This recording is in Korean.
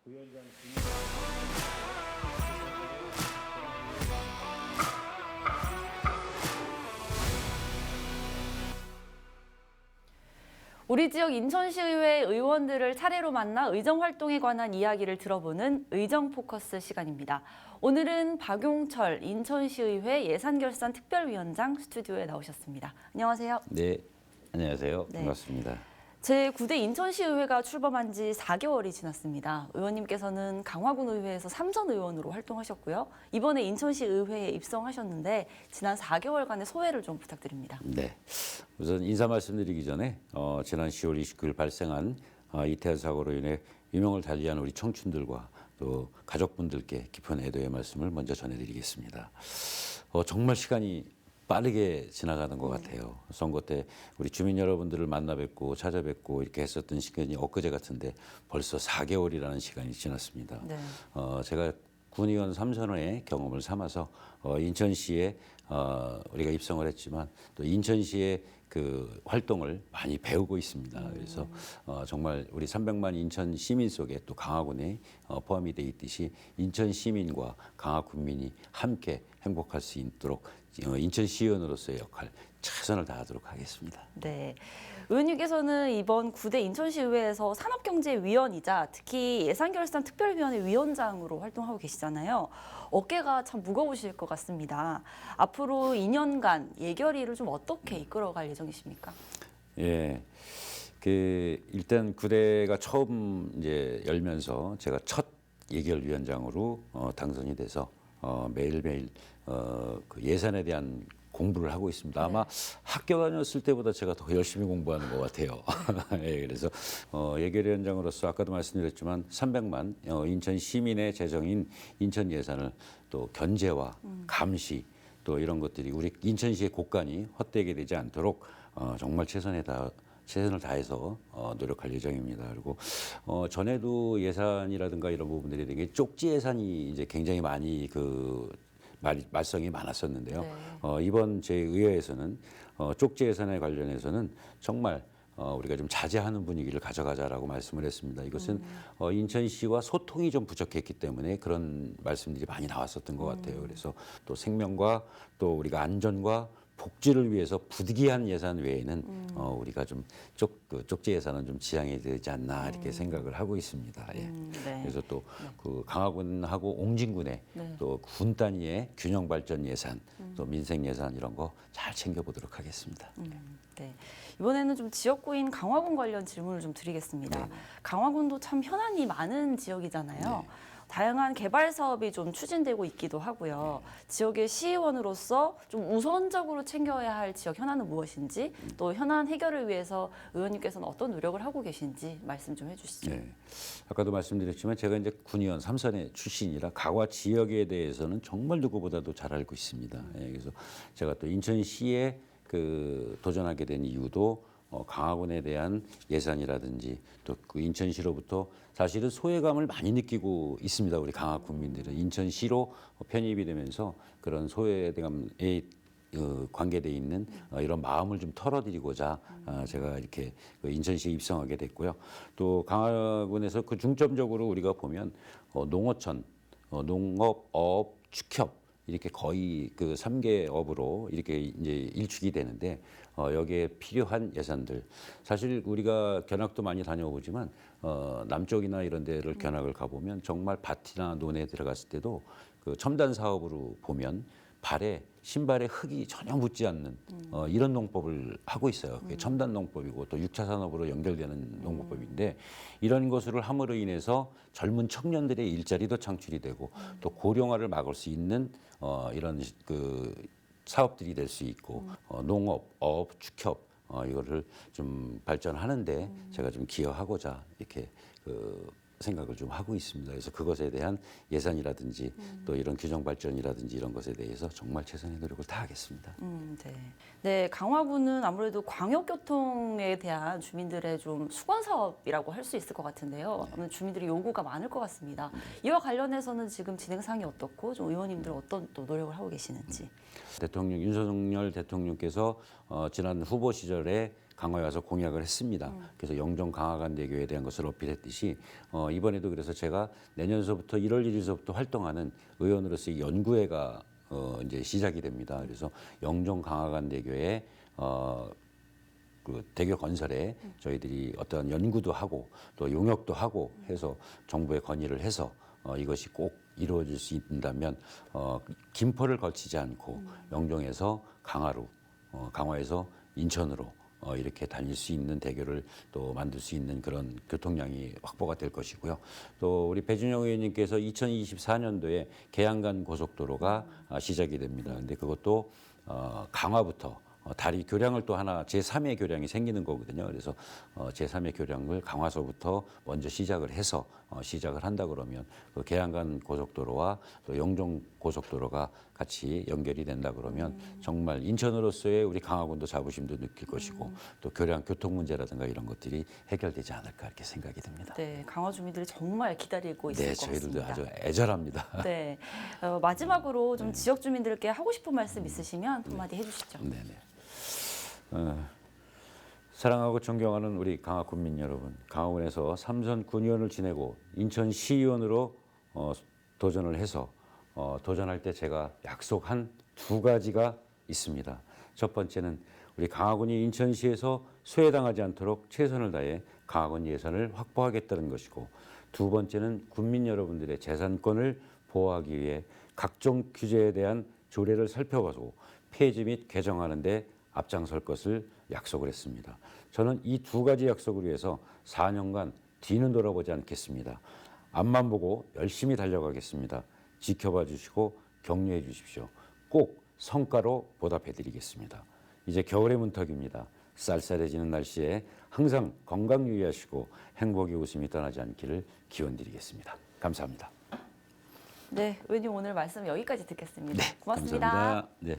위원장 우리 지역 인천시의회 의원들을 차례로 만나 의정 활동에 관한 이야기를 들어보는 의정 포커스 시간입니다. 오늘은 박용철 인천시의회 예산결산 특별위원장 스튜디오에 나오셨습니다. 안녕하세요. 네, 안녕하세요. 네. 반갑습니다. 제9대 인천시의회가 출범한 지 4개월이 지났습니다. 의원님께서는 강화군 의회에서 3선 의원으로 활동하셨고요. 이번에 인천시의회에 입성하셨는데 지난 4개월간의 소회를 좀 부탁드립니다. 네, 우선 인사 말씀드리기 전에 지난 10월 29일 발생한 이태원 사고로 인해 유명을 달리한 우리 청춘들과 또 가족분들께 깊은 애도의 말씀을 먼저 전해드리겠습니다. 정말 시간이 빠르게 지나가는 것 같아요. 선거 때 우리 주민 여러분들을 만나 뵙고 찾아뵙고 이렇게 했었던 시간이 엊그제 같은데 벌써 4개월이라는 시간이 지났습니다. 네. 제가 군의원 3선의 경험을 삼아서 인천시에 우리가 입성을 했지만 또 인천시의 그 활동을 많이 배우고 있습니다. 그래서 정말 우리 300만 인천 시민 속에 또 강화군이 포함이 돼 있듯이 인천 시민과 강화 군민이 함께 행복할 수 있도록 인천시의원으로서의 역할 최선을 다하도록 하겠습니다. 네, 의원님께서는 이번 9대 인천시의회에서 산업경제위원이자 특히 예산결산 특별위원회 위원장으로 활동하고 계시잖아요. 어깨가 참 무거우실 것 같습니다. 앞으로 2년간 예결위를 좀 어떻게 이끌어갈 예정이십니까? 예, 일단 9대가 처음 이제 열면서 제가 첫 예결위원장으로 당선이 돼서 매일매일 그 예산에 대한 공부를 하고 있습니다. 아마 학교 다녔을 때보다 제가 더 열심히 공부하는 것 같아요. 예, 그래서 예결위원장으로서 아까도 말씀드렸지만 300만 인천 시민의 재정인 인천 예산을 또 견제와 감시 또 이런 것들이 우리 인천시의 곳간이 헛되게 되지 않도록 정말 최선을 다해서 노력할 예정입니다. 그리고 전에도 예산이라든가 이런 부분들이 되게 쪽지 예산이 이제 굉장히 많이 말썽이 많았었는데요. 네. 이번 제 의회에서는 쪽지 예산에 관련해서는 정말 우리가 좀 자제하는 분위기를 가져가자라고 말씀을 했습니다. 이것은 인천시와 소통이 좀 부족했기 때문에 그런 말씀들이 많이 나왔었던 것 같아요. 그래서 또 생명과 또 우리가 안전과 복지를 위해서 부득이한 예산 외에는 우리가 좀 쪽지 예산은 좀 지양해야 되지 않나 이렇게 생각을 하고 있습니다. 예. 네. 그래서 또 그 강화군하고 옹진군의 네. 또 군 단위의 균형 발전 예산, 또 민생 예산 이런 거 잘 챙겨보도록 하겠습니다. 네. 이번에는 좀 지역구인 강화군 관련 질문을 좀 드리겠습니다. 강화군도 참 현안이 많은 지역이잖아요. 다양한 개발 사업이 좀 추진되고 있기도 하고요. 지역의 시의원으로서 좀 우선적으로 챙겨야 할 지역 현안은 무엇인지 또 현안 해결을 위해서 의원님께서는 어떤 노력을 하고 계신지 말씀 좀 해주시죠. 네. 아까도 말씀드렸지만 제가 이제 군의원 3선의 출신이라 강화 지역에 대해서는 정말 누구보다도 잘 알고 있습니다. 예, 그래서 제가 또 인천시에 도전하게 된 이유도 강화군에 대한 예산이라든지 또 그 인천시로부터 사실은 소외감을 많이 느끼고 있습니다. 우리 강화 국민들은 인천시로 편입이 되면서 그런 소외감에 관계돼 있는 이런 마음을 좀 털어드리고자 제가 이렇게 인천시에 입성하게 됐고요. 또 강화군에서 그 중점적으로 우리가 보면 농어촌, 농업, 어업, 축협 이렇게 거의 그 3개 업으로 이렇게 이제 일축이 되는데 여기에 필요한 예산들 사실 우리가 견학도 많이 다녀오지만 남쪽이나 이런 데를 견학을 가보면 정말 밭이나 논에 들어갔을 때도 그 첨단 사업으로 보면 신발에 흙이 전혀 묻지 않는 이런 농법을 하고 있어요. 그게 첨단 농법이고 또 6차 산업으로 연결되는 농법인데 이런 것을 함으로 인해서 젊은 청년들의 일자리도 창출이 되고 또 고령화를 막을 수 있는 이런 그 사업들이 될 수 있고 농업, 어업, 축협 이거를 좀 발전하는데 제가 좀 기여하고자 이렇게 생각을 좀 하고 있습니다. 그래서 그것에 대한 예산이라든지 또 이런 규정 발전이라든지 이런 것에 대해서 정말 최선의 노력을 다하겠습니다. 네. 네, 강화군은 아무래도 광역교통에 대한 주민들의 좀 수건 사업이라고 할 수 있을 것 같은데요. 아무래도 주민들의 요구가 많을 것 같습니다. 이와 관련해서는 지금 진행 사항이 어떻고 좀 의원님들 어떤 또 노력을 하고 계시는지. 윤석열 대통령께서 지난 후보 시절에 강화에 와서 공약을 했습니다. 그래서 영종 강화관대교에 대한 것을 어필했듯이 이번에도 그래서 제가 내년서부터 1월 1일서부터 활동하는 의원으로서의 연구회가 이제 시작이 됩니다. 그래서 영종 강화관대교에 그 대교 건설에 저희들이 어떤 연구도 하고 또 용역도 하고 해서 정부에 건의를 해서 이것이 꼭 이루어질 수 있다면 김포를 거치지 않고 영종에서 강화로 강화에서 인천으로 이렇게 다닐 수 있는 대교를 또 만들 수 있는 그런 교통량이 확보가 될 것이고요. 또 우리 배준영 의원님께서 2024년도에 계양간 고속도로가 시작이 됩니다. 근데 그것도 강화부터 다리 교량을 또 하나 제3의 교량이 생기는 거거든요. 그래서 제3의 교량을 강화서부터 먼저 시작을 해서 시작을 한다 그러면 그 계양간 고속도로와 또 영종 고속도로가 같이 연결이 된다 그러면 정말 인천으로서의 우리 강화군도 자부심도 느낄 것이고 또 교량 교통 문제라든가 이런 것들이 해결되지 않을까 이렇게 생각이 듭니다. 네, 강화 주민들이 정말 기다리고 있을 네, 것 같습니다. 저희들도 아주 애절합니다. 네, 마지막으로 좀 지역 주민들께 하고 싶은 말씀 있으시면 한마디 해주시죠. 네네. 사랑하고 존경하는 우리 강화 군민 여러분, 강화군에서 삼선 군의원을 지내고 인천 시의원으로 도전을 해서 도전할 때 제가 약속한 2가지가 있습니다. 첫 번째는 우리 강화군이 인천시에서 소외당하지 않도록 최선을 다해 강화군 예산을 확보하겠다는 것이고, 두 번째는 군민 여러분들의 재산권을 보호하기 위해 각종 규제에 대한 조례를 살펴보고 폐지 및 개정하는 데 앞장설 것을 약속을 했습니다. 저는 이 2가지 약속을 위해서 4년간 뒤는 돌아보지 않겠습니다. 앞만 보고 열심히 달려가겠습니다. 지켜봐 주시고 격려해 주십시오. 꼭 성과로 보답해 드리겠습니다. 이제 겨울의 문턱입니다. 쌀쌀해지는 날씨에 항상 건강 유의하시고 행복의 웃음이 떠나지 않기를 기원드리겠습니다. 감사합니다. 네, 의원님 오늘 말씀 여기까지 듣겠습니다. 고맙습니다. 감사합니다. 네.